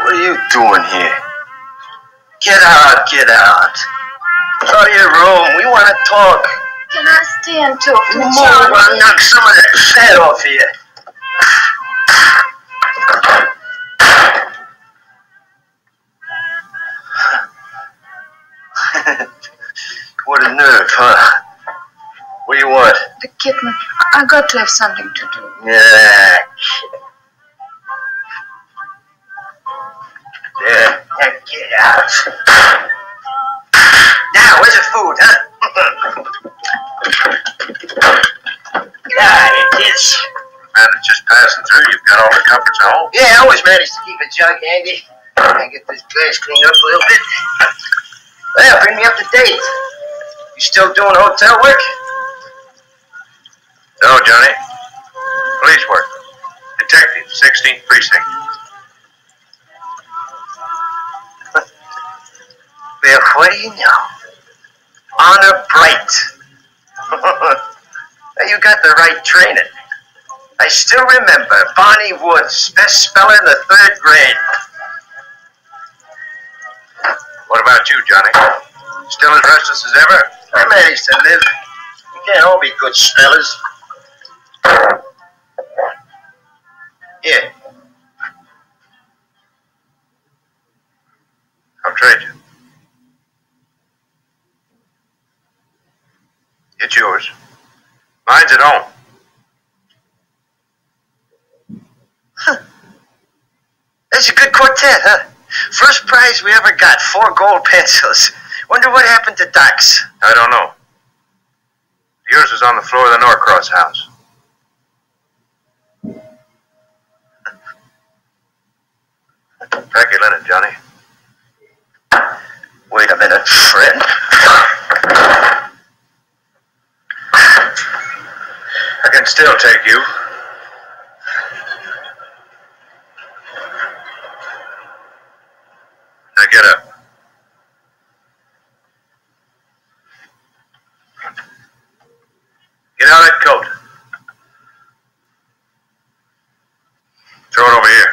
What are you doing here? Get out, get out. Go to your room. We want to talk. Can I stay and talk to Move, John? I'll knock some of that fat off here. What a nerve, huh? What do you want? The kitten. I got to have something to do. Yeah. There. Now get out. Now, where's the food, huh? Yeah, it is. Man, it's just passing through. You've got all the comforts at home. Yeah, I always manage to keep a jug handy. I get this place cleaned up a little bit. Well, bring me up to date. You still doing hotel work? No, Johnny. Police work. Detective, 16th Precinct. Well, what do you know? Honor bright. Now, you got the right training. I still remember Barney Woods, best speller in the 3rd grade. What about you, Johnny? Still as restless as ever? I managed to live. You can't all be good spellers. Here. I'll trade you. It's yours. Mine's at home. Huh. That's a good quartet, huh? First prize we ever got, 4 gold pencils. Wonder what happened to Doc's. I don't know. Yours is on the floor of the Norcross house. Pack your linen, Johnny. Wait a minute, friend. I can still take you. Now get up. Get out that coat. Throw it over here.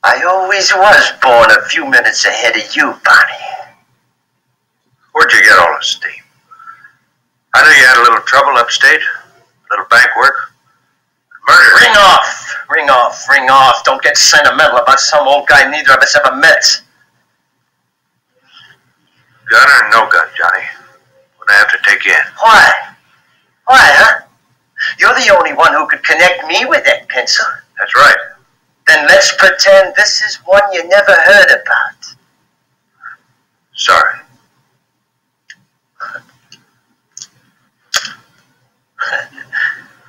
I always was born a few minutes ahead of you, Bonnie. Where'd you get all this steam? I knew you had a little trouble upstate. A little bank work. Murder. Ring off! Ring off, ring off. Don't get sentimental about some old guy neither of us ever met. Gun or no gun, Johnny? What I have to take in? Why? Why, huh? You're the only one who could connect me with that pencil. That's right. Then let's pretend this is one you never heard about. Sorry.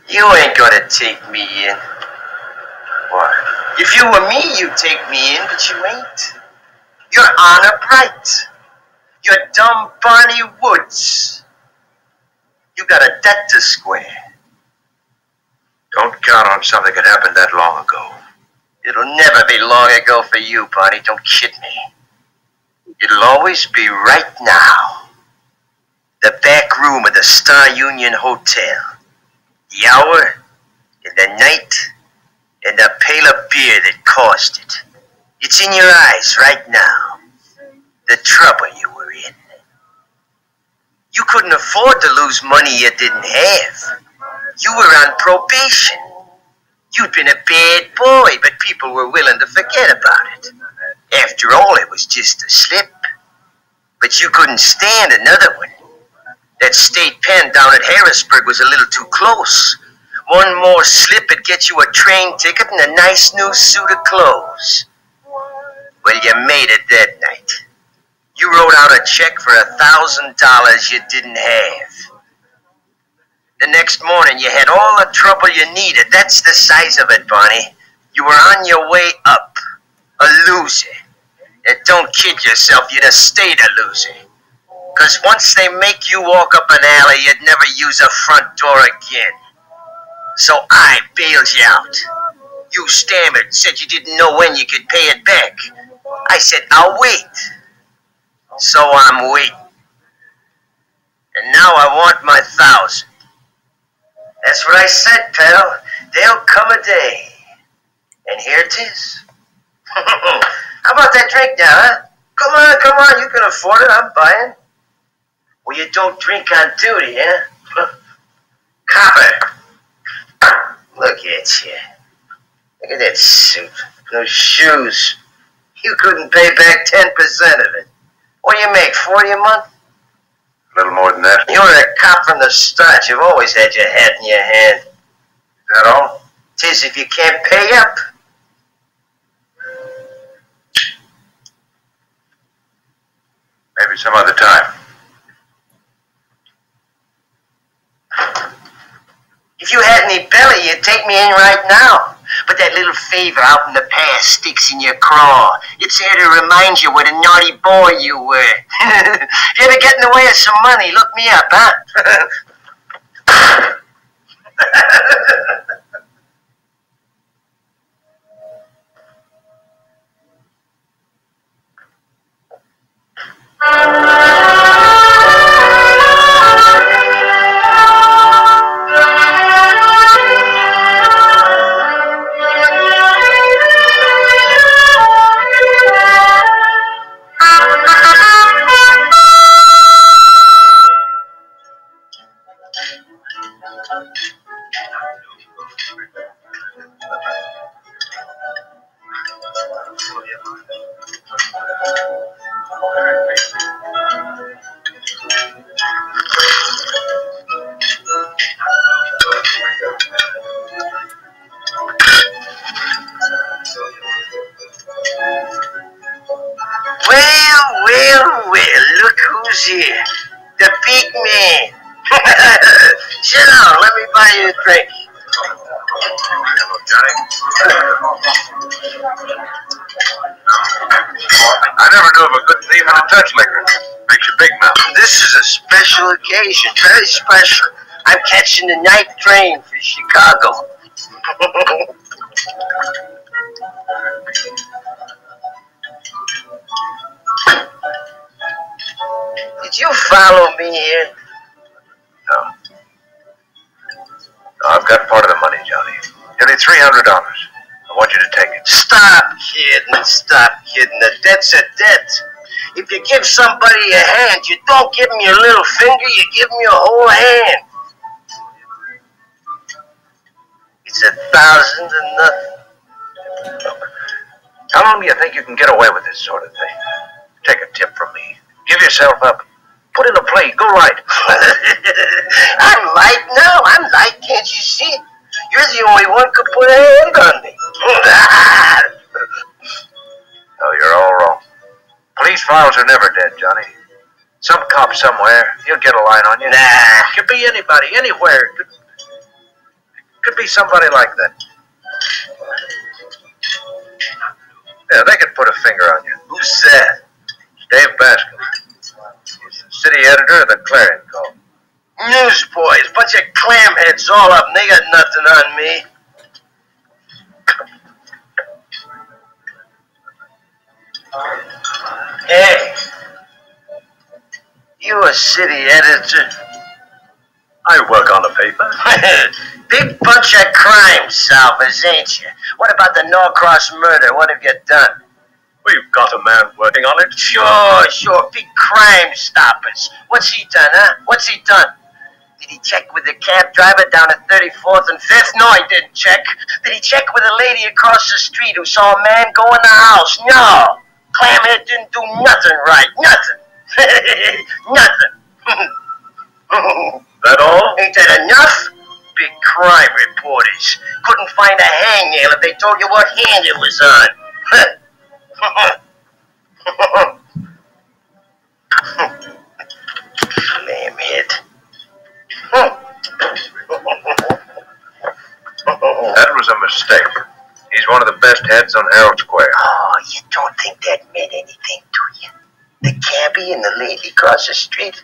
You ain't gonna take me in. Why? If you were me, you'd take me in, but you ain't. You're honor bright. You're dumb Barney Woods. You got a debt to square. Don't count on something that happened that long ago. It'll never be long ago for you, Barney. Don't kid me. It'll always be right now. The back room of the Star Union Hotel. The hour, and the night, and the pail of beer that caused it. It's in your eyes right now. The trouble you were in. You couldn't afford to lose money you didn't have. You were on probation. You'd been a bad boy, but people were willing to forget about it. After all, it was just a slip. But you couldn't stand another one. That state pen down at Harrisburg was a little too close. One more slip would get you a train ticket and a nice new suit of clothes. Well, you made it that night. You wrote out a check for $1,000 you didn't have. The next morning, you had all the trouble you needed. That's the size of it, Barney. You were on your way up. A loser. And don't kid yourself, you'd have stayed a loser. 'Cause once they make you walk up an alley, you'd never use a front door again. So I bailed you out. You stammered, said you didn't know when you could pay it back. I said, I'll wait. So I'm waiting. And now I want my 1,000. That's what I said, pal. There'll come a day. And here it is. How about that drink now, huh? Come on, you can afford it, I'm buying. Well, you don't drink on duty, huh? Copper. Look at you. Look at that suit. Those shoes. You couldn't pay back 10% of it. What do you make, 40 a month? A little more than that. You were a cop from the start. You've always had your hat in your hand. Is that all? 'Tis if you can't pay up. Maybe some other time. If you had any belly, you'd take me in right now. But that little favor out in the past sticks in your craw. It's there to remind you what a naughty boy you were. You ever get in the way of some money, look me up, huh? Well, look who's here. The big man. Sit down, let me buy you a drink. Hello, Johnny. I never knew of a good thief in a touch liquor. Makes you big mouth. This is a special occasion, very special. I'm catching the night train for Chicago. Did you follow me here? No. No, I've got part of the money, Johnny. Nearly $300. I want you to take it. Stop kidding. The debt's a debt. If you give somebody a hand, you don't give them your little finger, you give them your whole hand. It's 1,000 to nothing. How long do you think you can get away with this sort of thing? Take a tip from me. Give yourself up. Put in a play. Go right. I'm light now. I'm light. Can't you see? You're the only one could put a hand on me. No, you're all wrong. Police files are never dead, Johnny. Some cop somewhere, he'll get a line on you. Nah. Could be anybody, anywhere. Could be somebody like that. Yeah, they could put a finger on you. Who's that? Dave Baskin. He's the city editor of the Clarion call. Newsboys, bunch of clamheads all up, and they got nothing on me. Hey, you a city editor? I work on the paper. Big bunch of crime solvers, ain't you? What about the Norcross murder? What have you done? We've got a man working on it. Sure. Big crime stoppers. What's he done, huh? What's he done? Did he check with the cab driver down at 34th and 5th? No, he didn't check. Did he check with a lady across the street who saw a man go in the house? No. Clamhead didn't do nothing right. Nothing. Nothing. That all? Ain't that enough? Big crime reporters. Couldn't find a hangnail if they told you what hand it was on. Clamhead. That was a mistake. He's one of the best heads on Herald Square. Oh, you don't think that meant anything to you? The cab Debbie and the lady across the street?